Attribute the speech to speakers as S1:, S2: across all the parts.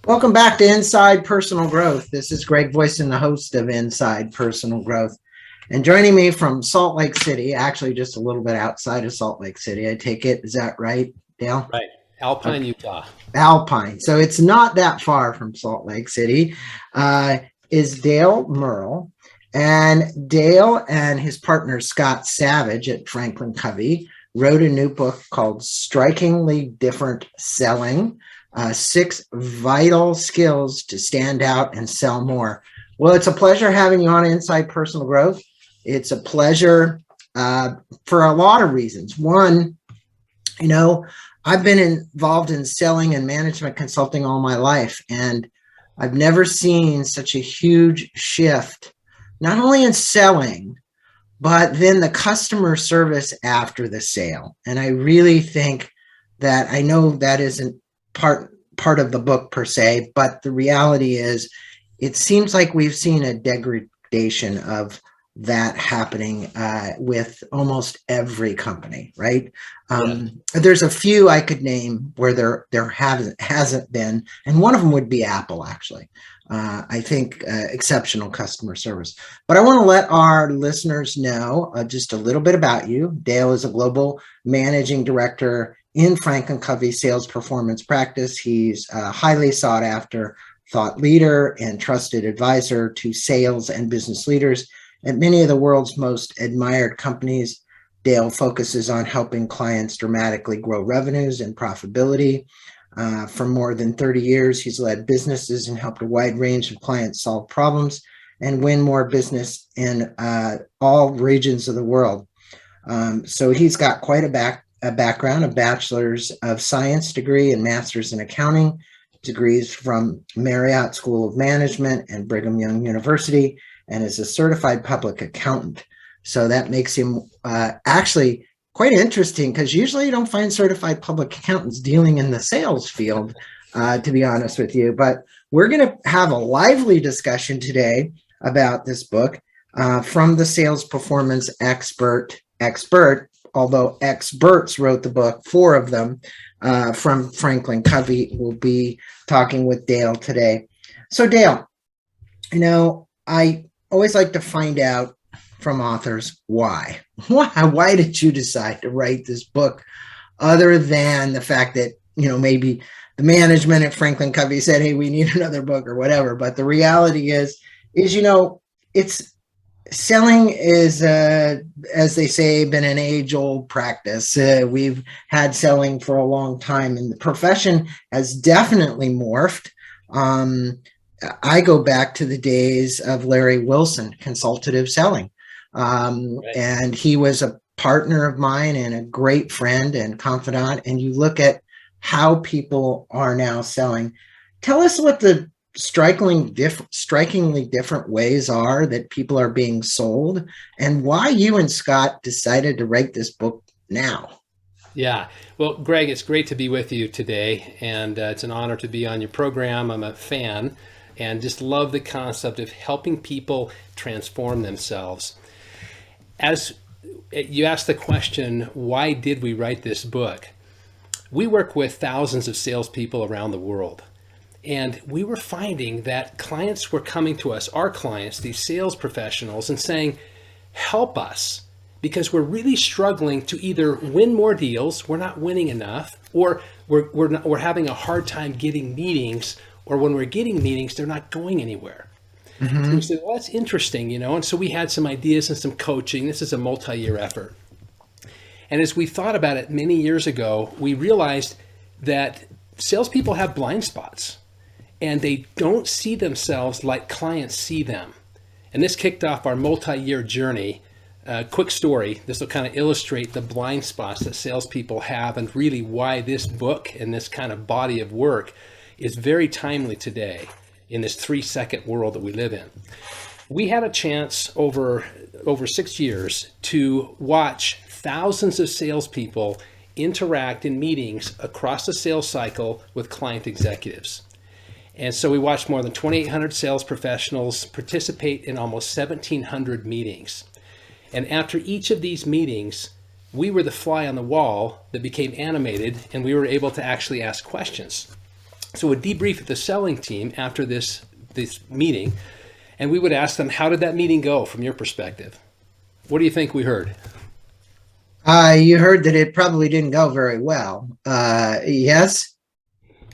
S1: Welcome back to Inside Personal Growth. This is Greg Voisen, the host of Inside Personal Growth. And joining me from Salt Lake City, actually just a little bit outside of Salt Lake City, I take it. Is that right, Dale?
S2: Right. Alpine,
S1: Okay.
S2: Utah.
S1: Alpine. So it's not that far from Salt Lake City, is Dale Merrill. And Dale and his partner, Scott Savage at FranklinCovey, wrote a new book called Strikingly Different Selling, 6 Vital Skills to Stand Out and Sell More. Well, it's a pleasure having you on Inside Personal Growth. It's a pleasure for a lot of reasons. One, you know, I've been involved in selling and management consulting all my life, and I've never seen such a huge shift, not only in selling, but then the customer service after the sale. And I really think that I know that isn't part of the book per se, but the reality is it seems like we've seen a degradation of that happening with almost every company, right?
S2: Yeah.
S1: There's a few I could name where there hasn't been, and one of them would be Apple, actually. I think exceptional customer service. But I want to let our listeners know just a little bit about you. Dale is a global managing director in FranklinCovey sales performance practice. He's a highly sought after thought leader and trusted advisor to sales and business leaders at many of the world's most admired companies. Dale focuses on helping clients dramatically grow revenues and profitability. For more than 30 years, he's led businesses and helped a wide range of clients solve problems and win more business in all regions of the world. So he's got quite a background, a bachelor's of science degree and master's in accounting, degrees from Marriott School of Management and Brigham Young University, and is a certified public accountant. So that makes him actually quite interesting, because usually you don't find certified public accountants dealing in the sales field, to be honest with you. But we're going to have a lively discussion today about this book from the sales performance expert, although experts wrote the book, 4 of them from FranklinCovey. We'll be talking with Dale today. So Dale, I always like to find out from authors why. Why did you decide to write this book, other than the fact that, maybe the management at FranklinCovey said, hey, we need another book or whatever. But the reality is, it's selling is, as they say, been an age-old practice. We've had selling for a long time, and the profession has definitely morphed. I go back to the days of Larry Wilson, consultative selling.
S2: Right.
S1: And he was a partner of mine and a great friend and confidant. And you look at how people are now selling. Tell us what the strikingly different ways are that people are being sold, and why you and Scott decided to write this book now.
S2: Yeah. Well, Greg, it's great to be with you today, and it's an honor to be on your program. I'm a fan and just love the concept of helping people transform themselves. As you asked the question, why did we write this book? We work with thousands of salespeople around the world. And we were finding that clients were coming to us, our clients, these sales professionals, and saying, help us, because we're really struggling to either win more deals, we're not winning enough, or we're having a hard time getting meetings, or when we're getting meetings, they're not going anywhere.
S1: Mm-hmm.
S2: So we said, well, that's interesting, and so we had some ideas and some coaching. This is a multi-year effort. And as we thought about it many years ago, we realized that salespeople have blind spots, and they don't see themselves like clients see them. And this kicked off our multi-year journey. Quick story, this will kind of illustrate the blind spots that salespeople have, and really why this book and this kind of body of work is very timely today in this 3-second world that we live in. We had a chance over 6 years to watch thousands of salespeople interact in meetings across the sales cycle with client executives. And so we watched more than 2,800 sales professionals participate in almost 1,700 meetings. And after each of these meetings, we were the fly on the wall that became animated, and we were able to actually ask questions. So we'd debrief with the selling team after this meeting, and we would ask them, how did that meeting go from your perspective? What do you think we heard?
S1: You heard that it probably didn't go very well. Yes.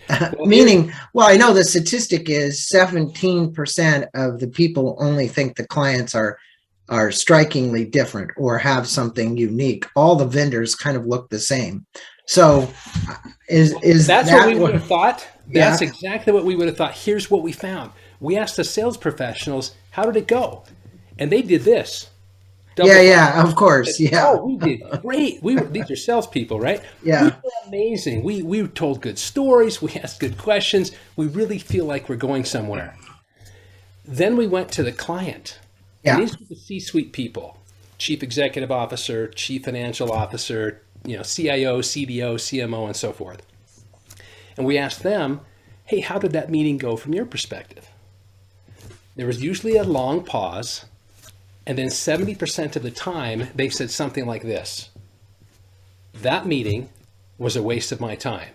S2: Well,
S1: Meaning, well, I know the statistic is 17% of the people only think the clients are strikingly different or have something unique. All the vendors kind of look the same. So is
S2: that's
S1: that
S2: what we would have thought?
S1: Yeah.
S2: That's exactly what we would have thought. Here's what we found. We asked the sales professionals, how did it go? And they did this.
S1: Yeah, of course. Yeah.
S2: Oh, we did great. These are salespeople, right?
S1: Yeah.
S2: We were amazing. We told good stories. We asked good questions. We really feel like we're going somewhere. Then we went to the client.
S1: Yeah.
S2: And these were the C-suite people: chief executive officer, chief financial officer, CIO, CDO, CMO, and so forth. And we asked them, hey, how did that meeting go from your perspective? There was usually a long pause. And then 70% of the time, they said something like this: that meeting was a waste of my time.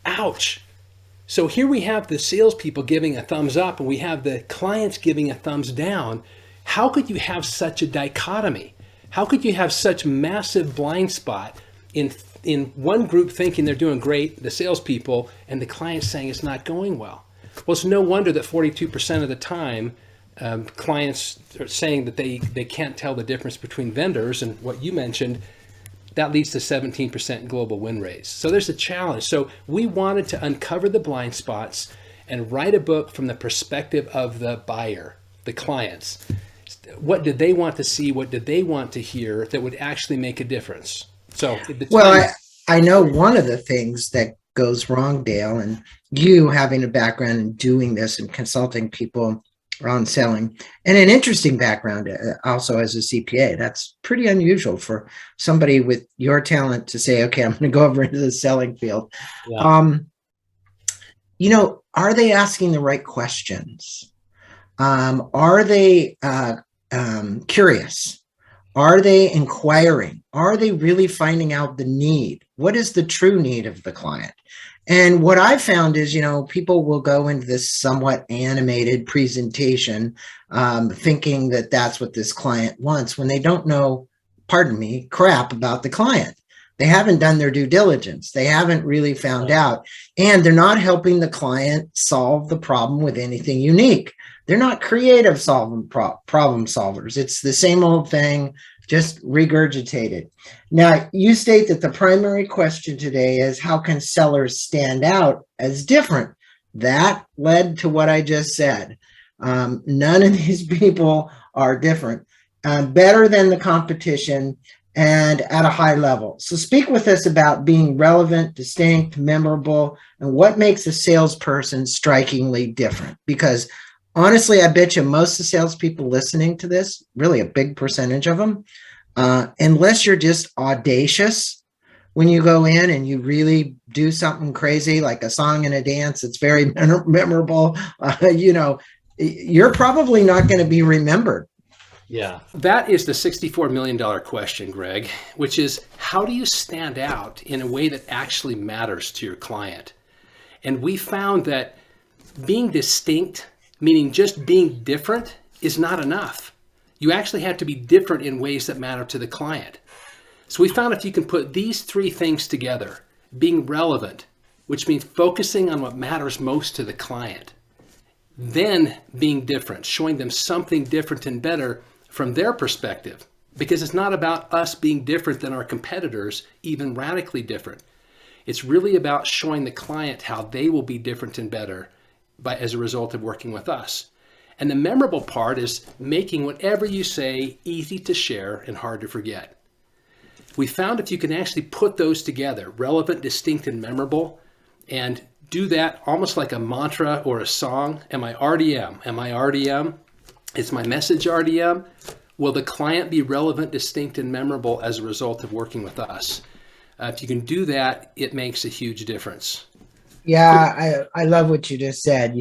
S2: Ouch. So here we have the salespeople giving a thumbs up, and we have the clients giving a thumbs down. How could you have such a dichotomy? How could you have such massive blind spot in one group thinking they're doing great, the salespeople, and the clients saying it's not going well? Well, it's no wonder that 42% of the time, clients are saying that they can't tell the difference between vendors, and what you mentioned, that leads to 17% global win rates. So there's a challenge. So we wanted to uncover the blind spots and write a book from the perspective of the buyer, the clients. What did they want to see? What did they want to hear that would actually make a difference? So
S1: I know one of the things that goes wrong, Dale, and you having a background in doing this and consulting people around selling, and an interesting background also as a CPA. That's pretty unusual for somebody with your talent to say, okay, I'm going to go over into the selling field. Yeah. Are they asking the right questions? Are they curious? Are they inquiring? Are they really finding out the need? What is the true need of the client? And what I found is, people will go into this somewhat animated presentation, thinking that that's what this client wants when they don't know, pardon me, crap about the client. They haven't done their due diligence. They haven't really found out, and they're not helping the client solve the problem with anything unique. They're not creative problem solvers. It's the same old thing, just regurgitated. Now, you state that the primary question today is, how can sellers stand out as different? That led to what I just said. None of these people are different, better than the competition, and at a high level. So speak with us about being relevant, distinct, memorable, and what makes a salesperson strikingly different. Because honestly, I bet you most of the salespeople listening to this, really a big percentage of them, unless you're just audacious when you go in and you really do something crazy like a song and a dance, it's very memorable, you're probably not going to be remembered.
S2: Yeah, that is the $64 million question, Greg, which is, how do you stand out in a way that actually matters to your client? And we found that being distinct, meaning just being different, is not enough. You actually have to be different in ways that matter to the client. So we found if you can put these three things together, being relevant, which means focusing on what matters most to the client, then being different, showing them something different and better from their perspective, because it's not about us being different than our competitors, even radically different. It's really about showing the client how they will be different and better as a result of working with us. And the memorable part is making whatever you say easy to share and hard to forget. We found if you can actually put those together, relevant, distinct, and memorable, and do that almost like a mantra or a song. Am I RDM? Am I RDM? Is my message RDM? Will the client be relevant, distinct, and memorable as a result of working with us? If you can do that, it makes a huge difference.
S1: Yeah, I love what you just said,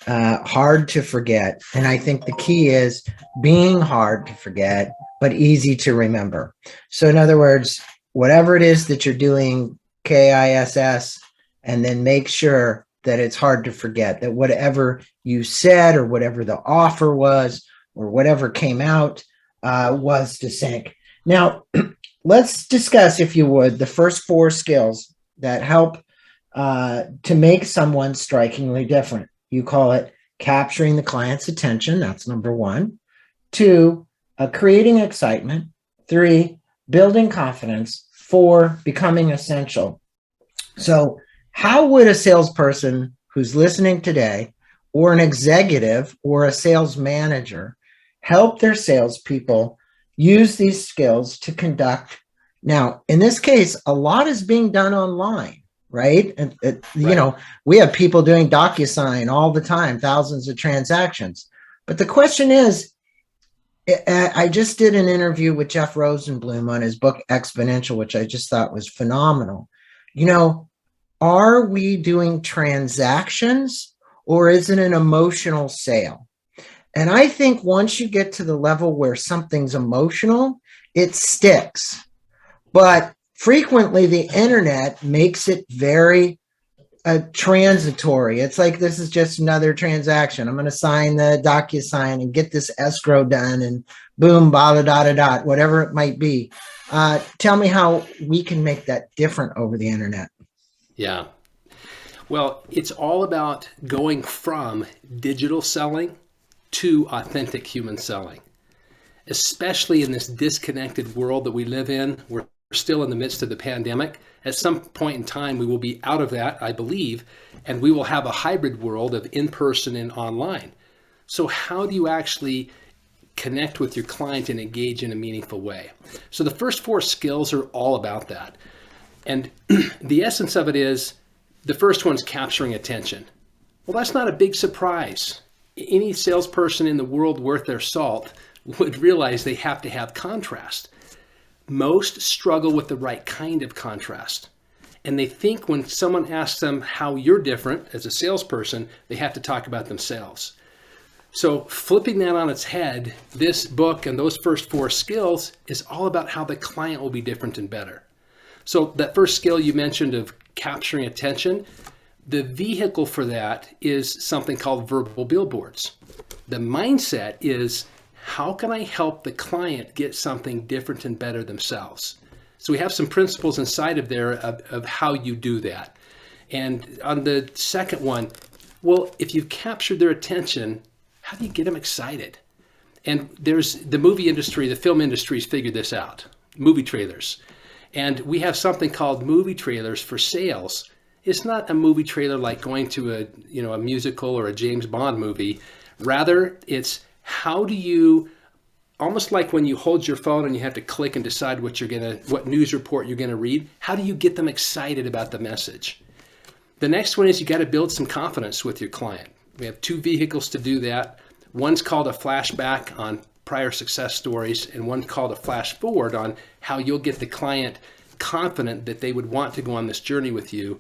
S1: hard to forget. And I think the key is being hard to forget, but easy to remember. So in other words, whatever it is that you're doing, KISS, and then make sure that it's hard to forget that whatever you said or whatever the offer was or whatever came out was to sync. Now, let's discuss, if you would, the first 4 skills that help to make someone strikingly different. You call it capturing the client's attention. That's number 1. 2, creating excitement. 3, building confidence. 4, becoming essential. So how would a salesperson who's listening today, or an executive or a sales manager, help their salespeople use these skills to conduct? Now, in this case, a lot is being done online, right? You know, we have people doing DocuSign all the time, thousands of transactions. But the question is, I just did an interview with Jeff Rosenblum on his book Exponential, which I just thought was phenomenal. You know, are we doing transactions, or is it an emotional sale? And I think once you get to the level where something's emotional, it sticks. But frequently the internet makes it very transitory. It's like, this is just another transaction. I'm going to sign the DocuSign and get this escrow done, and boom, blah, da, da, da, whatever it might be. Tell me how we can make that different over the internet.
S2: Yeah. Well, it's all about going from digital selling to authentic human selling, especially in this disconnected world that we live in. We're still in the midst of the pandemic. At some point in time, we will be out of that, I believe, and we will have a hybrid world of in-person and online. So how do you actually connect with your client and engage in a meaningful way? So the first 4 skills are all about that. And the essence of it is, the first one's capturing attention. Well, that's not a big surprise. Any salesperson in the world worth their salt would realize they have to have contrast. Most struggle with the right kind of contrast. And they think when someone asks them how you're different as a salesperson, they have to talk about themselves. So flipping that on its head, this book and those first 4 skills is all about how the client will be different and better. So that first skill you mentioned of capturing attention, the vehicle for that is something called verbal billboards. The mindset is, how can I help the client get something different and better themselves? So we have some principles inside of there of how you do that. And on the second one, well, if you've captured their attention, how do you get them excited? And there's the movie industry, the film industry's figured this out, movie trailers. And we have something called movie trailers for sales. It's not a movie trailer like going to a musical or a James Bond movie. Rather, it's how do you, almost like when you hold your phone and you have to click and decide what news report you're gonna read, how do you get them excited about the message? The next one is you gotta build some confidence with your client. We have 2 vehicles to do that. One's called a flashback on prior success stories, and one called a Flashforward on how you'll get the client confident that they would want to go on this journey with you.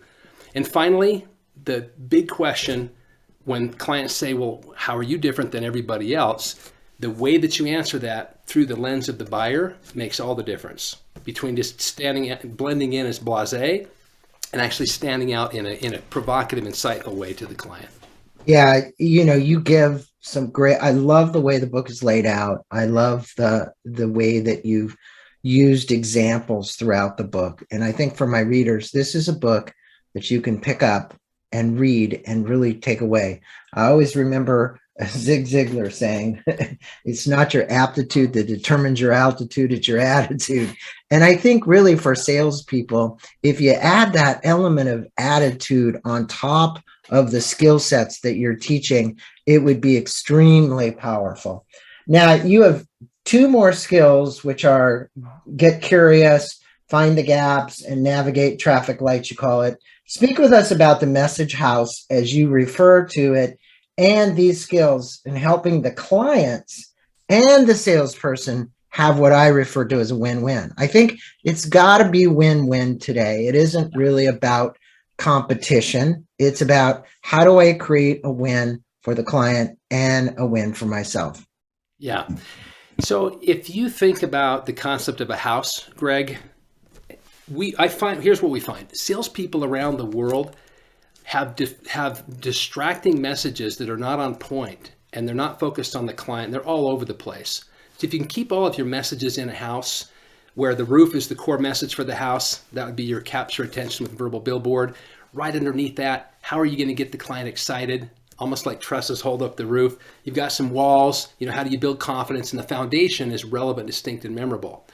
S2: And finally, the big question when clients say, well, how are you different than everybody else? The way that you answer that through the lens of the buyer makes all the difference between just blending in as blasé and actually standing out in a provocative, insightful way to the client.
S1: Yeah, you give some great, I love the way the book is laid out. I love the way that you've used examples throughout the book. And I think for my readers, this is a book that you can pick up and read and really take away. I always remember Zig Ziglar saying, it's not your aptitude that determines your altitude, it's your attitude. And I think really for salespeople, if you add that element of attitude on top of the skill sets that you're teaching, it would be extremely powerful. Now, you have 2 more skills, which are get curious, find the gaps, and navigate traffic lights, you call it. Speak with us about the message house as you refer to it, and these skills in helping the clients and the salesperson have what I refer to as a win-win. I think it's got to be win-win today. It isn't really about competition. It's about how do I create a win for the client and a win for myself.
S2: Yeah. So if you think about the concept of a house, Greg, here's what we find. Salespeople around the world have distracting messages that are not on point, and they're not focused on the client. They're all over the place. So if you can keep all of your messages in a house where the roof is the core message for the house, that would be your capture attention with verbal billboard. Right underneath that, how are you going to get the client excited? Almost like trusses hold up the roof. You've got some walls, how do you build confidence? And the foundation is relevant, distinct, and memorable.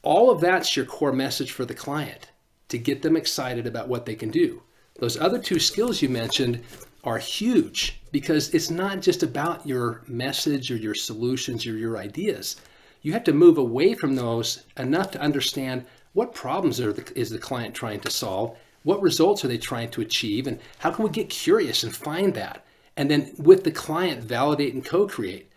S2: All of that's your core message for the client to get them excited about what they can do. Those other two skills you mentioned are huge because it's not just about your message or your solutions or your ideas. You have to move away from those enough to understand what problems is the client trying to solve, what results are they trying to achieve, and how can we get curious and find that? And then with the client, validate and co-create.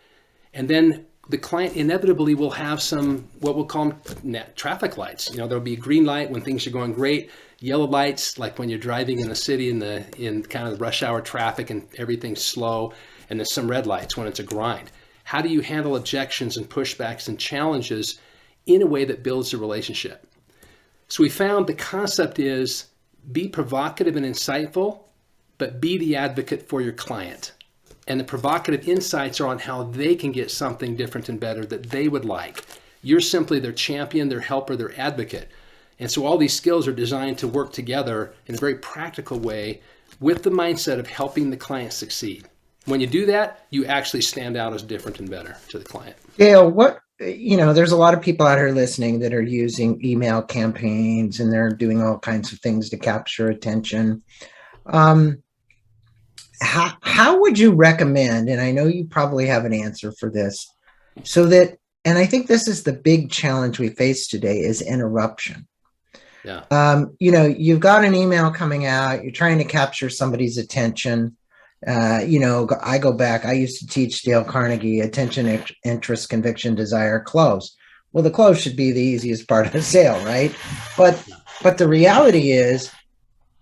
S2: And then the client inevitably will have some, what we'll call them traffic lights. There'll be a green light when things are going great, yellow lights, like when you're driving in the city in kind of the rush hour traffic and everything's slow, and there's some red lights when it's a grind. How do you handle objections and pushbacks and challenges in a way that builds a relationship? So we found the concept is be provocative and insightful, but be the advocate for your client. And the provocative insights are on how they can get something different and better that they would like. You're simply their champion, their helper, their advocate. And so all these skills are designed to work together in a very practical way with the mindset of helping the client succeed. When you do that, you actually stand out as different and better to the client.
S1: Dale, there's a lot of people out here listening that are using email campaigns and they're doing all kinds of things to capture attention. How would you recommend, and I know you probably have an answer for this, and I think this is the big challenge we face today is interruption.
S2: Yeah.
S1: You've got an email coming out, you're trying to capture somebody's attention. I go back, I used to teach Dale Carnegie, attention, interest, conviction, desire, close. Well, the close should be the easiest part of the sale, right? But the reality is,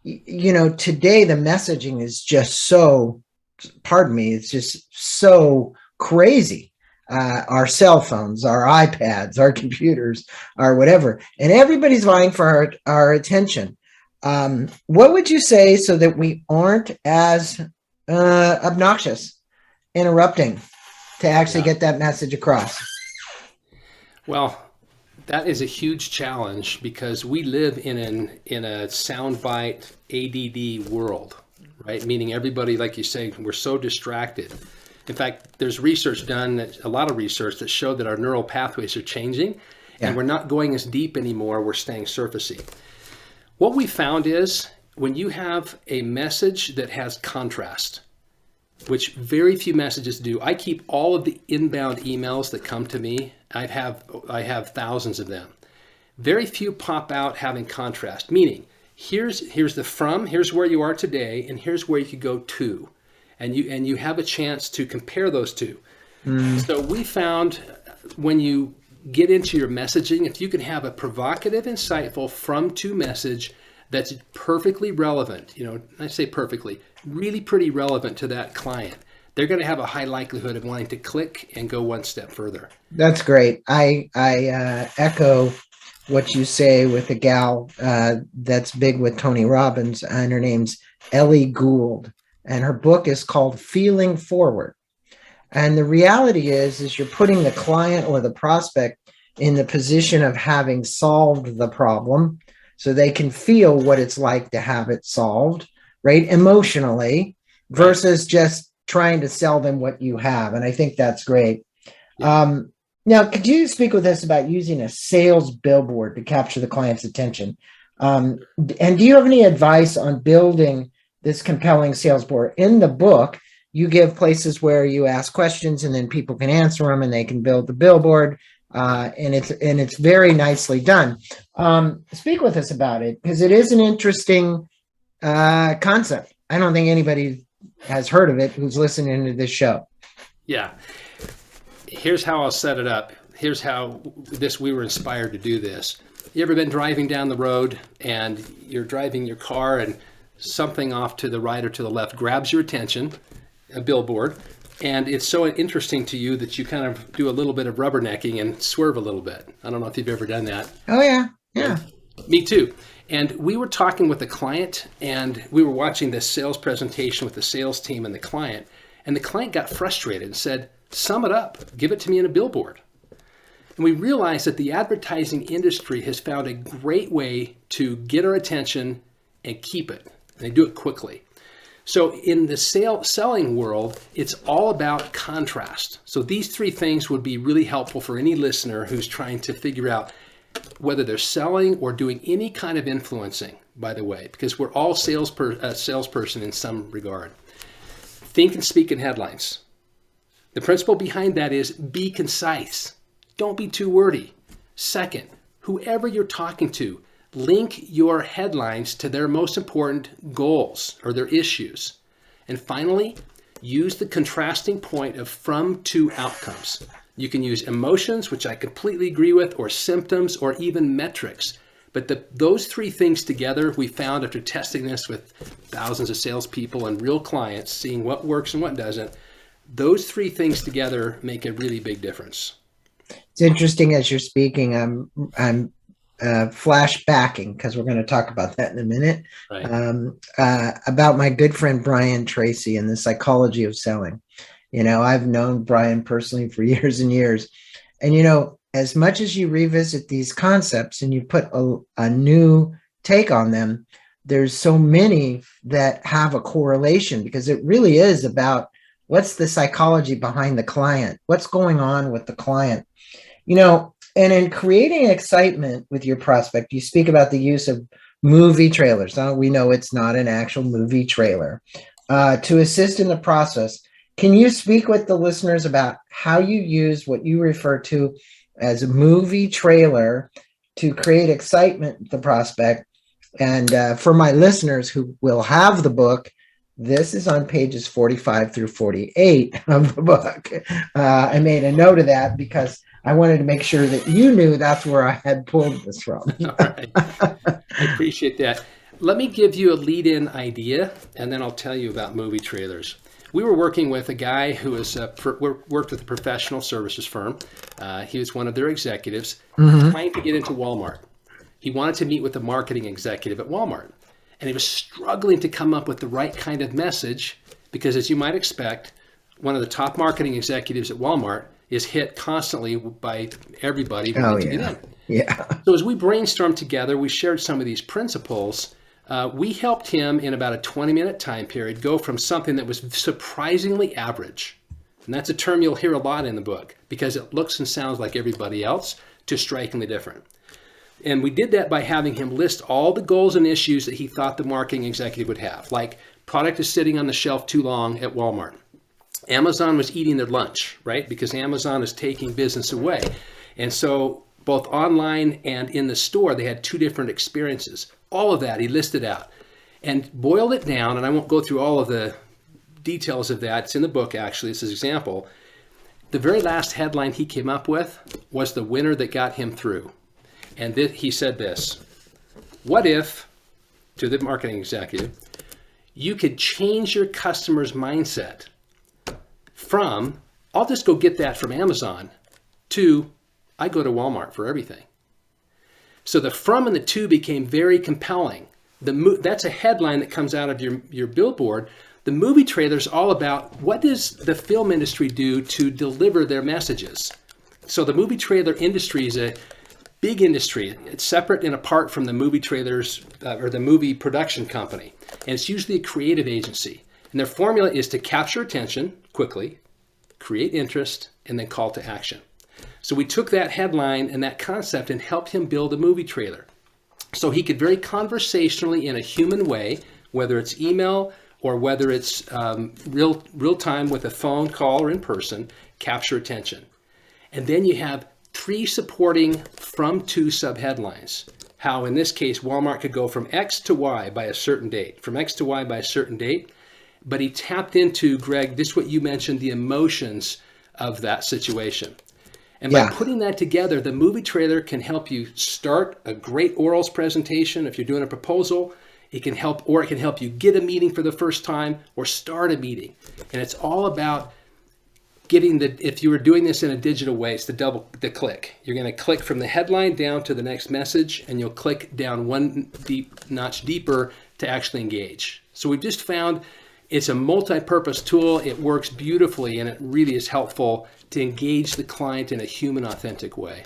S1: today the messaging is just so, it's just so crazy. Our cell phones, our iPads, our computers, our whatever, and everybody's vying for our attention. What would you say so that we aren't as obnoxious, interrupting to actually get that message across?
S2: Well, that is a huge challenge because we live in a soundbite ADD world, right? Meaning everybody, like you say, we're so distracted. In fact, there's research done, a lot of research that showed that our neural pathways are changing and we're not going as deep anymore. We're staying surfacey. What we found is when you have a message that has contrast, which very few messages do. I keep all of the inbound emails that come to me. I have thousands of them. Very few pop out having contrast, meaning here's the from, here's where you are today, and here's where you could go to. And you have a chance to compare those two. So we found when you get into your messaging, if you can have a provocative, insightful from to message that's perfectly relevant, I say perfectly, really pretty relevant to that client, they're going to have a high likelihood of wanting to click and go one step further.
S1: That's great. I echo what you say with a gal that's big with Tony Robbins, and her name's Ellie Gould, and her book is called Feeling Forward. And the reality is you're putting the client or the prospect in the position of having solved the problem so they can feel what it's like to have it solved, right? Emotionally, versus just trying to sell them what you have. And I think that's great. Yeah. Now, could you speak with us about using a sales billboard to capture the client's attention? And do you have any advice on building this compelling sales board? In the book, you give places where you ask questions and then people can answer them and they can build the billboard. And it's very nicely done. Speak with us about it because it is an interesting concept. I don't think anybody has heard of it who's listening to this show.
S2: Yeah. Here's how I'll set it up. Here's how we were inspired to do this. You ever been driving down the road and you're driving your car and something off to the right or to the left grabs your attention, a billboard, and it's so interesting to you that you kind of do a little bit of rubbernecking and swerve a little bit. I don't know if you've ever done that.
S1: Oh, yeah. Yeah.
S2: Me too. And we were talking with the client, and we were watching this sales presentation with the sales team and the client. And the client got frustrated and said, "Sum it up, give it to me in a billboard." And we realized that the advertising industry has found a great way to get our attention and keep it. And they do it quickly. So in the selling world, it's all about contrast. So these three things would be really helpful for any listener who's trying to figure out whether they're selling or doing any kind of influencing, by the way, because we're all salesperson in some regard. Think and speak in headlines. The principle behind that is be concise. Don't be too wordy. Second, whoever you're talking to, link your headlines to their most important goals or their issues. And finally, use the contrasting point of from to outcomes. You can use emotions, which I completely agree with, or symptoms, or even metrics. But those three things together, we found after testing this with thousands of salespeople and real clients, seeing what works and what doesn't, those three things together make a really big difference.
S1: It's interesting as you're speaking. I'm flashbacking because we're going to talk about that in a minute.
S2: Right.
S1: About my good friend Brian Tracy and the psychology of selling. I've known Brian personally for years and years, and as much as you revisit these concepts and you put a new take on them, there's so many that have a correlation, because it really is about what's the psychology behind the client, what's going on with the client. And in creating excitement with your prospect, you speak about the use of movie trailers. Now, we know it's not an actual movie trailer to assist in the process. Can you speak with the listeners about how you use what you refer to as a movie trailer to create excitement with the prospect? And for my listeners who will have the book, this is on pages 45 through 48 of the book. I made a note of that because I wanted to make sure that you knew that's where I had pulled this from.
S2: All right. I appreciate that. Let me give you a lead-in idea, and then I'll tell you about movie trailers. We were working with a guy who worked with a professional services firm. He was one of their executives, trying to get into Walmart. He wanted to meet with the marketing executive at Walmart, and he was struggling to come up with the right kind of message because, as you might expect, one of the top marketing executives at Walmart is hit constantly by everybody wanting to get in.
S1: Yeah.
S2: So as we brainstormed together, we shared some of these principles. We helped him in about a 20-minute time period go from something that was surprisingly average, and that's a term you'll hear a lot in the book because it looks and sounds like everybody else, to strikingly different. And we did that by having him list all the goals and issues that he thought the marketing executive would have, like product is sitting on the shelf too long at Walmart. Amazon was eating their lunch, right? Because Amazon is taking business away. And so both online and in the store, they had two different experiences. All of that he listed out and boiled it down. And I won't go through all of the details of that. It's in the book, actually. It's an example. The very last headline he came up with was the winner that got him through. And he said this: what if, to the marketing executive, you could change your customer's mindset from, I'll just go get that from Amazon, to, I go to Walmart for everything. So the from and the to became very compelling. That's a headline that comes out of your billboard. The movie trailer is all about what does the film industry do to deliver their messages. So the movie trailer industry is a big industry. It's separate and apart from the movie trailers or the movie production company. And it's usually a creative agency. And their formula is to capture attention quickly, create interest, and then call to action. So we took that headline and that concept and helped him build a movie trailer. So he could very conversationally, in a human way, whether it's email or whether it's real time with a phone call or in person, capture attention. And then you have 3 supporting from to subheadlines. How in this case, Walmart could go from X to Y by a certain date, from X to Y by a certain date. But he tapped into, Greg, this is what you mentioned, the emotions of that situation. And by putting that together, the movie trailer can help you start a great orals presentation. If you're doing a proposal, it can help you get a meeting for the first time or start a meeting. And it's all about if you were doing this in a digital way, it's the click. You're going to click from the headline down to the next message, and you'll click down one notch deeper to actually engage. So we've just found it's a multi-purpose tool. It works beautifully, and it really is helpful to engage the client in a human, authentic way.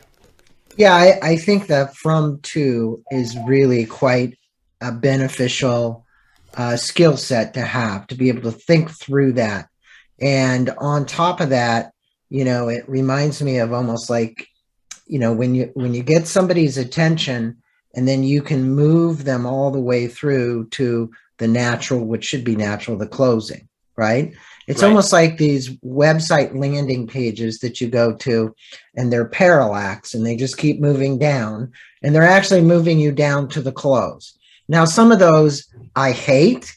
S1: Yeah, I think that from to is really quite a beneficial skill set to have, to be able to think through that. And on top of that, it reminds me of almost like, when you get somebody's attention and then you can move them all the way through to the natural, which should be natural, the closing, right? It's almost like these website landing pages that you go to and they're parallax and they just keep moving down, and they're actually moving you down to the close. Now, some of those I hate,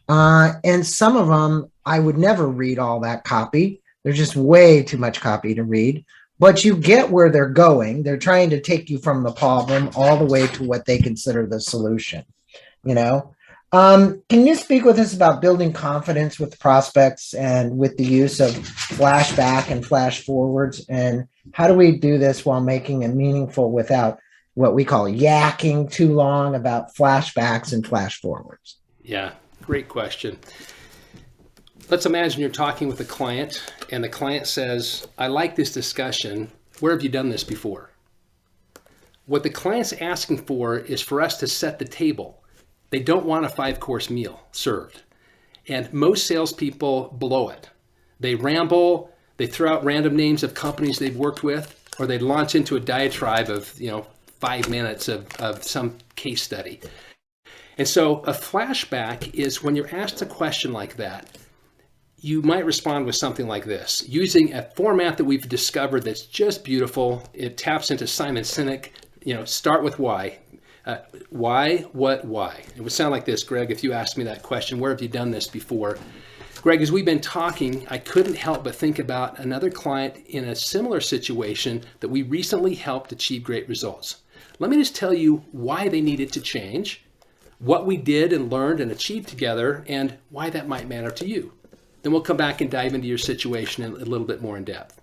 S1: and some of them I would never read all that copy. There's just way too much copy to read, but you get where they're going. They're trying to take you from the problem all the way to what they consider the solution, Can you speak with us about building confidence with prospects and with the use of flashback and flash forwards? And how do we do this while making it meaningful without what we call yakking too long about flashbacks and flash forwards?
S2: Yeah, great question. Let's imagine you're talking with a client and the client says, I like this discussion. Where have you done this before? What the client's asking for is for us to set the table. They don't want a 5-course meal served. And most salespeople blow it. They ramble, they throw out random names of companies they've worked with, or they launch into a diatribe of 5 minutes of some case study. And so a flashback is when you're asked a question like that, you might respond with something like this, using a format that we've discovered that's just beautiful. It taps into Simon Sinek, start with why. Why, what, why? It would sound like this, Greg, if you asked me that question, where have you done this before? Greg, as we've been talking, I couldn't help but think about another client in a similar situation that we recently helped achieve great results. Let me just tell you why they needed to change, what we did and learned and achieved together, and why that might matter to you. Then we'll come back and dive into your situation a little bit more in depth.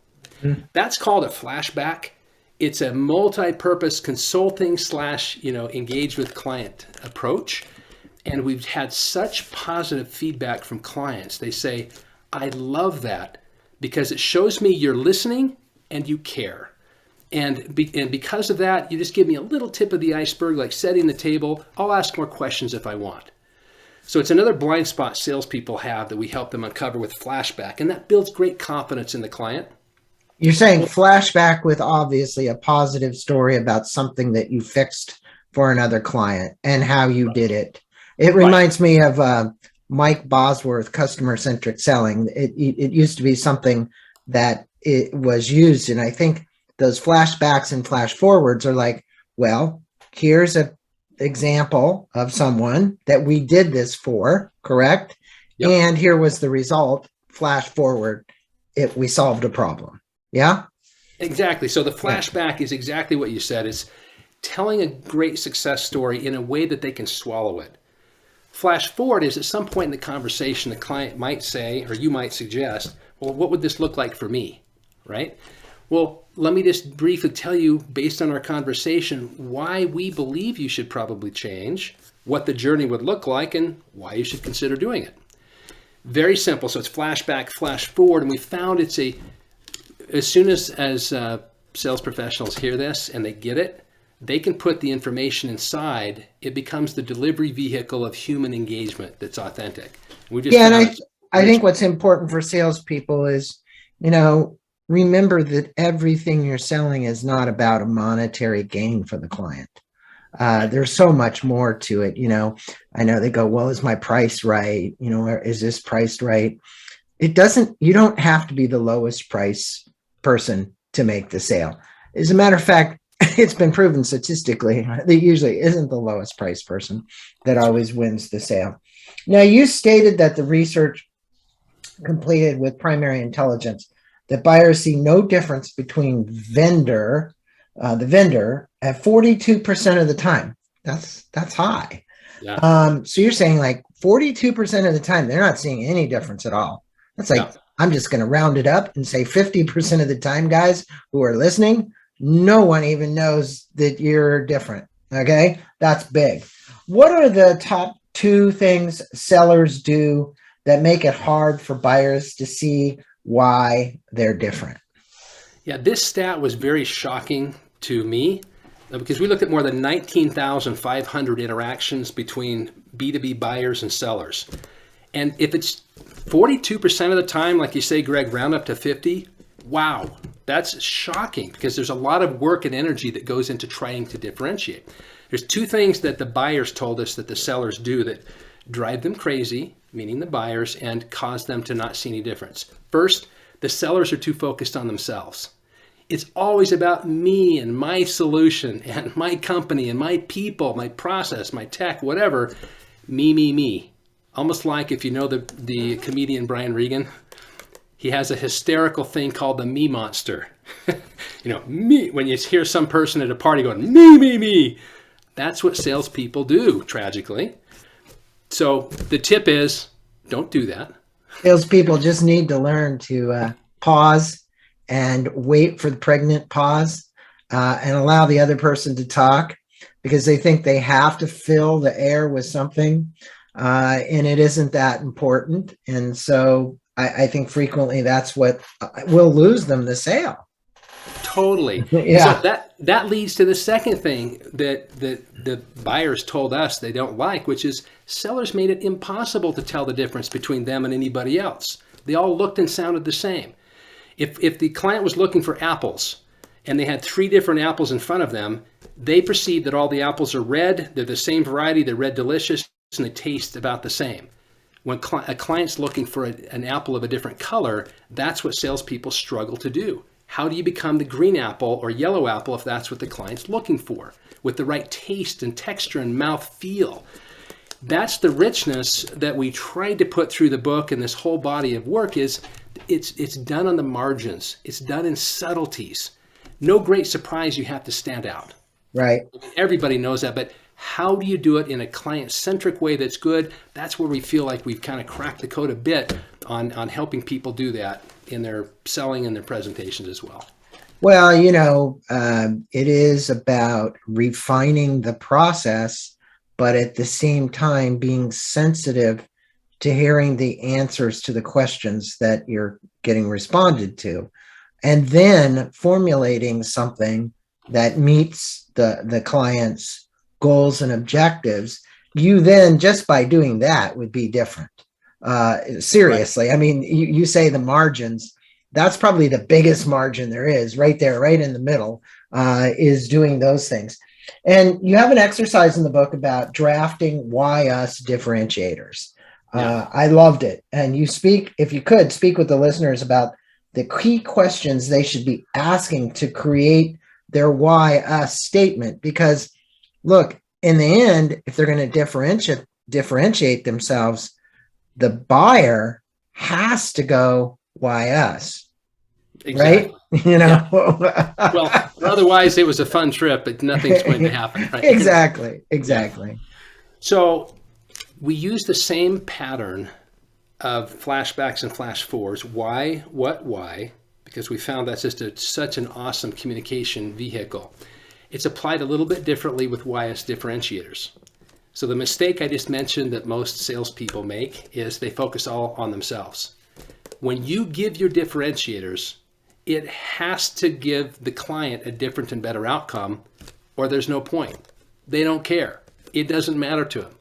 S2: That's called a flashback. It's a multi-purpose consulting / engage with client approach. And we've had such positive feedback from clients. They say, I love that because it shows me you're listening and you care. And because of that, you just give me a little tip of the iceberg, like setting the table. I'll ask more questions if I want. So it's another blind spot salespeople have that we help them uncover with flashback. And that builds great confidence in the client.
S1: You're saying flashback with obviously a positive story about something that you fixed for another client and how you did it. It reminds me of Mike Bosworth, customer-centric selling. It used to be something that it was used, and I think those flashbacks and flash forwards are like, well, here's an example of someone that we did this for, correct? Yep. And here was the result, flash forward, we solved a problem. Yeah?
S2: Exactly. So the flashback is exactly what you said. It's telling a great success story in a way that they can swallow it. Flash forward is at some point in the conversation, the client might say, or you might suggest, well, what would this look like for me, right? Well, let me just briefly tell you, based on our conversation, why we believe you should probably change, what the journey would look like, and why you should consider doing it. Very simple. So it's flashback, flash forward, and we found as soon as sales professionals hear this and they get it, they can put the information inside. It becomes the delivery vehicle of human engagement that's authentic.
S1: And I think what's important for salespeople is, remember that everything you're selling is not about a monetary gain for the client. There's so much more to it. I know they go, well, is my price right? Or is this priced right? You don't have to be the lowest price person to make the sale. As a matter of fact, it's been proven statistically that usually isn't the lowest price person that always wins the sale. Now, you stated that the research completed with primary intelligence, that buyers see no difference between the vendor at 42% of the time. That's high. Yeah. So you're saying like 42% of the time, they're not seeing any difference at all. That's like I'm just going to round it up and say 50% of the time, guys who are listening, no one even knows that you're different. Okay. That's big. What are the top 2 things sellers do that make it hard for buyers to see why they're different?
S2: Yeah, this stat was very shocking to me because we looked at more than 19,500 interactions between B2B buyers and sellers. And if it's 42% of the time, like you say, Greg, round up to 50, wow, that's shocking because there's a lot of work and energy that goes into trying to differentiate. There's 2 things that the buyers told us that the sellers do that drive them crazy, meaning the buyers, and cause them to not see any difference. First, the sellers are too focused on themselves. It's always about me and my solution and my company and my people, my process, my tech, whatever. Me. Almost like if you know the comedian Brian Regan, he has a hysterical thing called the me monster. Me. When you hear some person at a party going, me. That's what salespeople do, tragically. So the tip is, don't do that.
S1: Salespeople just need to learn to pause and wait for the pregnant pause and allow the other person to talk because they think they have to fill the air with something and it isn't that important. And so I think frequently that's what will lose them the sale.
S2: Totally.
S1: Yeah.
S2: So that leads to the second thing that the buyers told us they don't like, which is sellers made it impossible to tell the difference between them and anybody else. They all looked and sounded the same. If the client was looking for apples and they had 3 different apples in front of them, they perceive that all the apples are red, they're the same variety, they're red delicious, and they taste about the same. When a client's looking for an apple of a different color, that's what salespeople struggle to do. How do you become the green apple or yellow apple if that's what the client's looking for, with the right taste and texture and mouth feel? That's the richness that we tried to put through the book and this whole body of work is it's done on the margins. It's done in subtleties. No great surprise you have to stand out.
S1: Right.
S2: Everybody knows that, but how do you do it in a client-centric way that's good? That's where we feel like we've kind of cracked the code a bit on helping people do that in their selling and their presentations as well.
S1: Well, it is about refining the process, but at the same time being sensitive to hearing the answers to the questions that you're getting responded to, and then formulating something that meets the client's goals and objectives. You then, just by doing that, would be different. Seriously. Right. I mean, you say the margins, that's probably the biggest margin there is right there, right in the middle, is doing those things. And you have an exercise in the book about drafting why us differentiators. I loved it. And you speak, if you could, speak with the listeners about the key questions they should be asking to create their why us statement. Because look, in the end, if they're going to differentiate themselves, the buyer has to go, why us?
S2: Exactly.
S1: Right?
S2: Yeah. Well, otherwise it was a fun trip, but nothing's going to happen, right?
S1: Exactly.
S2: So we use the same pattern of flashbacks and flash forwards. Why, what, why? Because we found that's just such an awesome communication vehicle. It's applied a little bit differently with why us differentiators. So the mistake I just mentioned that most salespeople make is they focus all on themselves. When you give your differentiators, it has to give the client a different and better outcome, or there's no point. They don't care. It doesn't matter to them.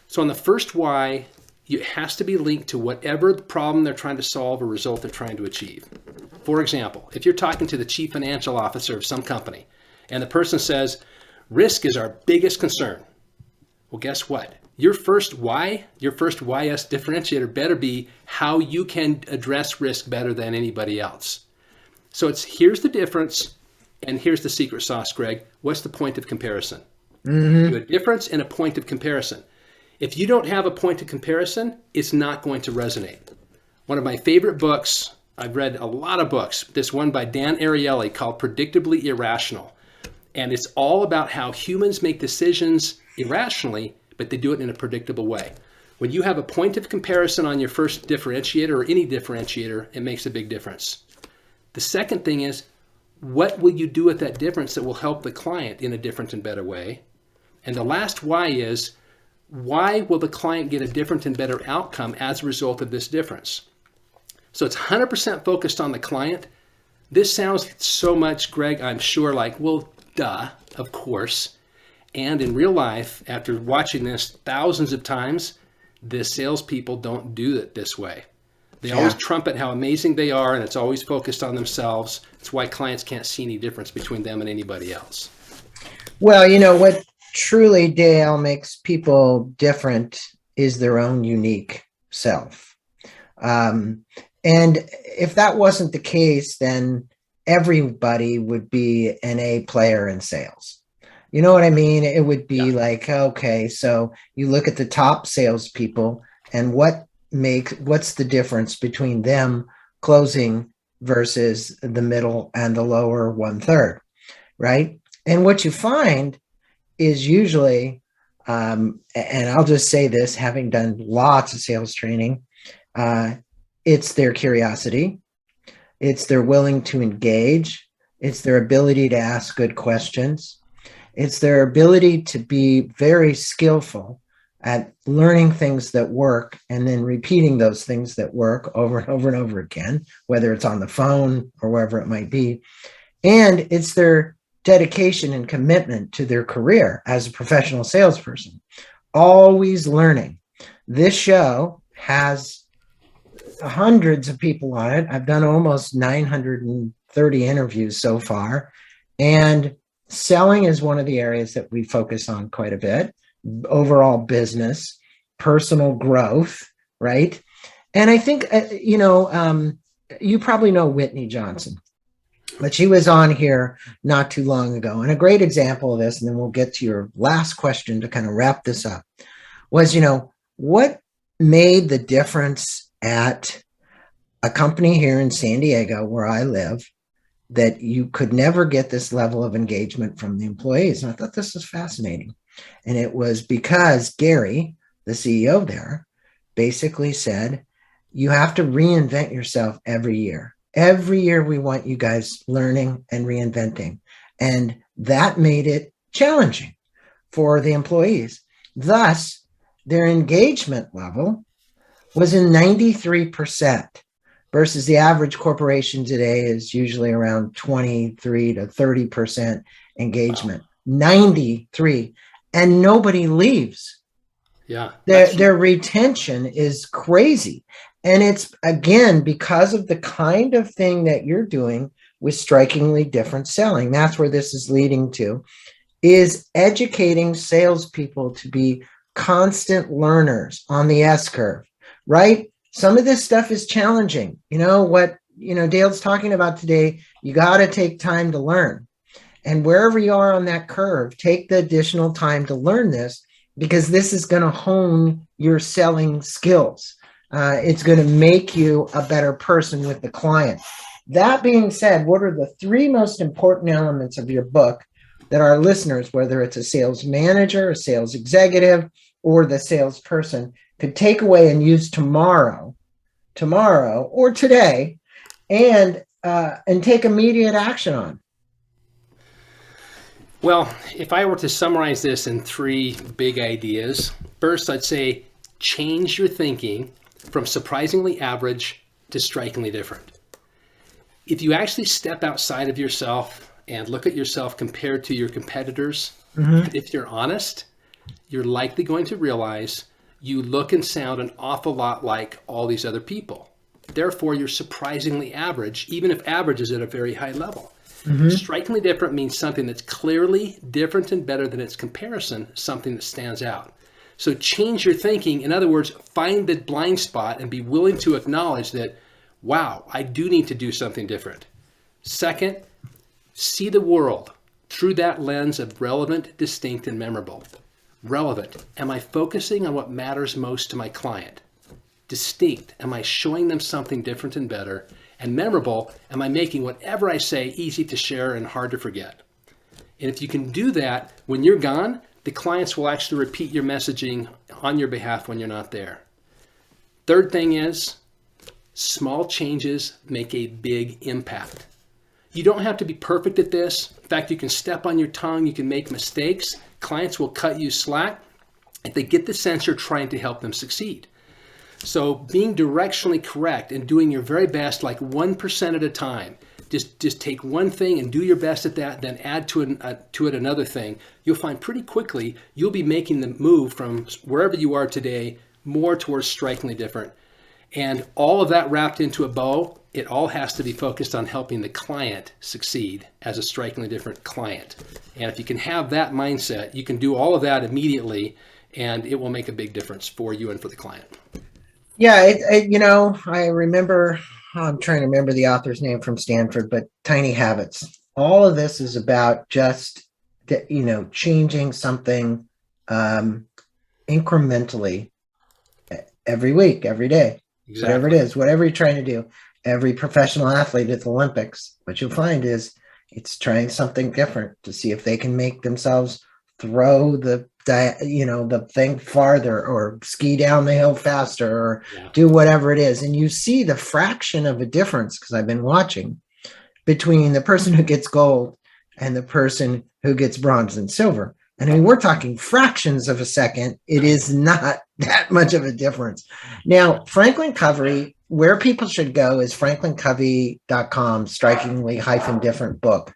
S2: So on the first why, it has to be linked to whatever the problem they're trying to solve or result they're trying to achieve. For example, if you're talking to the chief financial officer of some company, and the person says, risk is our biggest concern. Well, guess what? Your first why us differentiator better be how you can address risk better than anybody else. So here's the difference, and here's the secret sauce, Greg. What's the point of comparison? You have a difference and a point of comparison. If you don't have a point of comparison, it's not going to resonate. One of my favorite books, I've read a lot of books, this one by Dan Ariely called Predictably Irrational. And it's all about how humans make decisions irrationally, but they do it in a predictable way. When you have a point of comparison on your first differentiator or any differentiator, it makes a big difference. The second thing is, what will you do with that difference that will help the client in a different and better way? And the last why is, why will the client get a different and better outcome as a result of this difference? So it's 100% focused on the client. This sounds so much, Greg, I'm sure, like, well, duh, of course. And in real life, after watching this thousands of times, the salespeople don't do it this way. They always trumpet how amazing they are, and it's always focused on themselves. It's why clients can't see any difference between them and anybody else.
S1: Well, what truly, Dale, makes people different is their own unique self. And if that wasn't the case, then everybody would be an A player in sales. You know what I mean? It would be like, okay, so you look at the top salespeople and what's the difference between them closing versus the middle and the lower 1/3, right? And what you find is usually, and I'll just say this, having done lots of sales training, it's their curiosity, it's their willing to engage, it's their ability to ask good questions, it's their ability to be very skillful at learning things that work and then repeating those things that work over and over and over again, whether it's on the phone or wherever it might be. And it's their dedication and commitment to their career as a professional salesperson, always learning. This show has hundreds of people on it. I've done almost 930 interviews so far. And selling is one of the areas that we focus on quite a bit. Overall business, personal growth, right? And I think, you probably know Whitney Johnson, but she was on here not too long ago. And a great example of this, and then we'll get to your last question to kind of wrap this up, was, what made the difference at a company here in San Diego where I live that you could never get this level of engagement from the employees? And I thought this was fascinating. And it was because Gary, the CEO there, basically said, you have to reinvent yourself every year. Every year we want you guys learning and reinventing. And that made it challenging for the employees. Thus, their engagement level was in 93% versus the average corporation today is usually around 23 to 30% engagement. Wow. 93. And nobody leaves.
S2: Yeah.
S1: Their retention is crazy. And it's, again, because of the kind of thing that you're doing with strikingly different selling. That's where this is leading to, is educating salespeople to be constant learners on the S curve, right? Some of this stuff is challenging. What Dale's talking about today, you got to take time to learn. And wherever you are on that curve, take the additional time to learn this, because this is going to hone your selling skills. It's going to make you a better person with the client. That being said, what are the 3 most important elements of your book that our listeners, whether it's a sales manager, a sales executive, or the salesperson, could take away and use tomorrow or today, and take immediate action on?
S2: Well, if I were to summarize this in 3 big ideas, first, I'd say change your thinking from surprisingly average to strikingly different. If you actually step outside of yourself and look at yourself compared to your competitors, if you're honest, you're likely going to realize you look and sound an awful lot like all these other people. Therefore, you're surprisingly average, even if average is at a very high level. Strikingly different means something that's clearly different and better than its comparison, something that stands out. So change your thinking. In other words, find the blind spot and be willing to acknowledge that, wow, I do need to do something different. Second, see the world through that lens of relevant, distinct, and memorable. Relevant, am I focusing on what matters most to my client? Distinct, am I showing them something different and better? And memorable, am I making whatever I say easy to share and hard to forget? And if you can do that, when you're gone, the clients will actually repeat your messaging on your behalf when you're not there. Third thing is, small changes make a big impact. You don't have to be perfect at this. In fact, you can step on your tongue, you can make mistakes. Clients will cut you slack if they get the sense you're trying to help them succeed. So being directionally correct and doing your very best, like 1% at a time, just take one thing and do your best at that, then add to it another thing. You'll find pretty quickly you'll be making the move from wherever you are today more towards strikingly different. And all of that wrapped into a bow, it all has to be focused on helping the client succeed as a strikingly different client. And if you can have that mindset, you can do all of that immediately, and it will make a big difference for you and for the client.
S1: Yeah, I remember, I'm trying to remember the author's name from Stanford, but Tiny Habits. All of this is about just, changing something incrementally every week, every day,
S2: Exactly.
S1: Whatever it is, whatever you're trying to do. Every professional athlete at the Olympics, what you'll find is it's trying something different to see if they can make themselves throw the thing farther, or ski down the hill faster, or do whatever it is. And you see the fraction of a difference, because I've been watching, between the person who gets gold and the person who gets bronze and silver. And I mean, we're talking fractions of a second. It is not that much of a difference. Now, FranklinCovey, where people should go is franklincovey.com, strikingly-different book.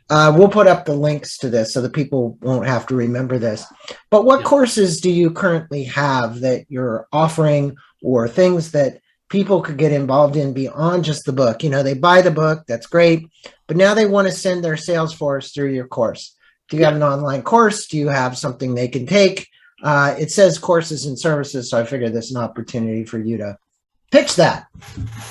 S1: We'll put up the links to this so that people won't have to remember this. But what courses do you currently have that you're offering, or things that people could get involved in beyond just the book? They buy the book, that's great, but now they want to send their sales force through your course. Do you have an online course? Do you have something they can take? It says courses and services, so I figured this is an opportunity for you to pitch that.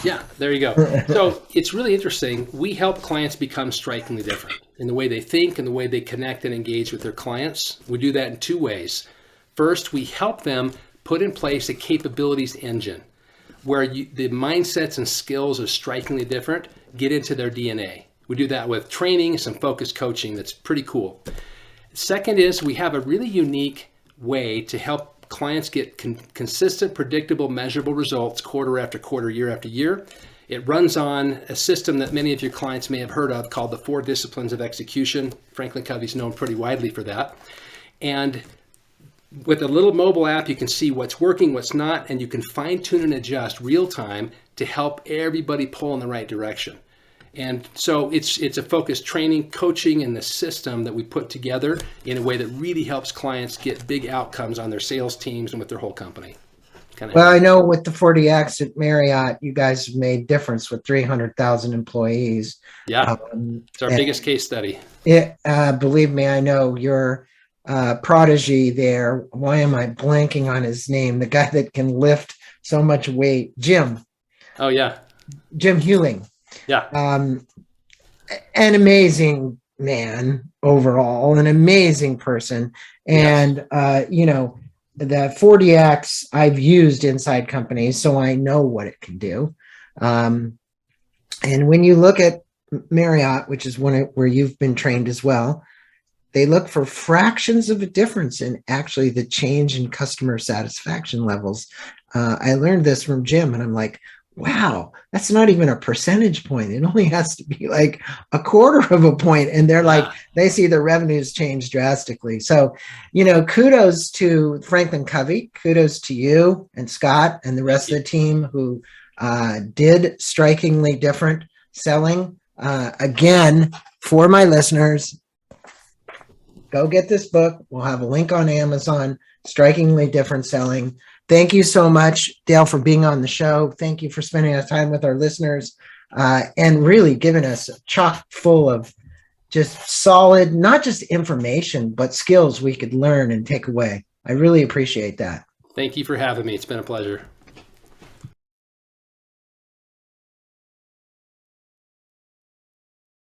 S2: Yeah, there you go. So it's really interesting. We help clients become strikingly different in the way they think and the way they connect and engage with their clients. We do that in two ways. First, we help them put in place a capabilities engine where the mindsets and skills of strikingly different get into their DNA. We do that with training, some focused coaching that's pretty cool. Second is we have a really unique way to help clients get consistent, predictable, measurable results quarter after quarter, year after year. It runs on a system that many of your clients may have heard of called the 4 Disciplines of Execution. FranklinCovey's known pretty widely for that. And with a little mobile app, you can see what's working, what's not, and you can fine tune and adjust real time to help everybody pull in the right direction. And so it's a focused training, coaching, and the system that we put together in a way that really helps clients get big outcomes on their sales teams and with their whole company.
S1: Well, I know with the 40X at Marriott, you guys have made difference with 300,000 employees.
S2: Yeah, it's our biggest case study.
S1: Believe me, I know your prodigy there. Why am I blanking on his name? The guy that can lift so much weight, Jim.
S2: Oh, yeah.
S1: Jim Hewling.
S2: Yeah.
S1: An amazing man overall, an amazing person. And, the 40X I've used inside companies, so I know what it can do. And when you look at Marriott, which is where you've been trained as well, they look for fractions of a difference in actually the change in customer satisfaction levels. I learned this from Jim, and I'm like, wow, that's not even a percentage point. It only has to be like a quarter of a point. And they're like, they see their revenues change drastically. So, kudos to FranklinCovey, kudos to you and Scott and the rest of the team who did strikingly different selling. Again, for my listeners, go get this book. We'll have a link on Amazon, Strikingly Different Selling. Thank you so much, Dale, for being on the show. Thank you for spending our time with our listeners and really giving us a chock full of just solid, not just information, but skills we could learn and take away. I really appreciate that.
S2: Thank you for having me. It's been a pleasure.